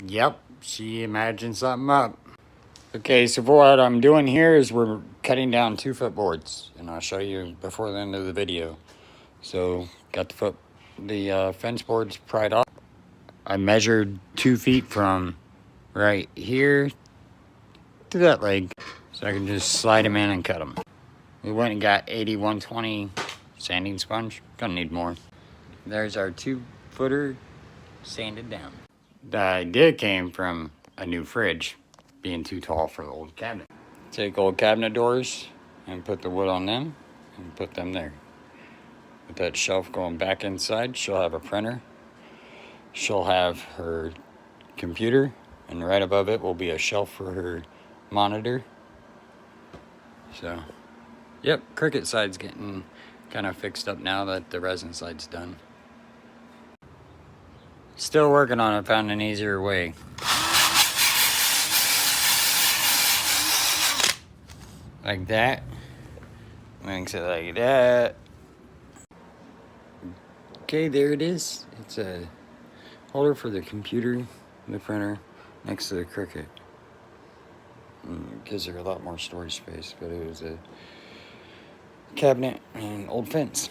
Yep, she imagined something up. Okay, so what I'm doing here is we're cutting down 2-foot boards, and I'll show you before the end of the video. So, got the fence boards pried off. I measured 2 feet from right here to that leg, so I can just slide them in and cut them. We went and got 80-120 sanding sponge. Gonna need more. There's our 2-footer sanded down. The idea came from a new fridge being too tall for the old cabinet. Take old cabinet doors and put the wood on them and put them there. With that shelf going back inside, she'll have a printer. She'll have her computer, and right above it will be a shelf for her monitor. So, yep, Cricut side's getting kind of fixed up now that the resin side's done. Still working on it, found an easier way. Like that. Makes it like that. Okay, there it is. It's a holder for the computer, the printer, next to the Cricut. Gives her a lot more storage space, but it was a cabinet and old fence.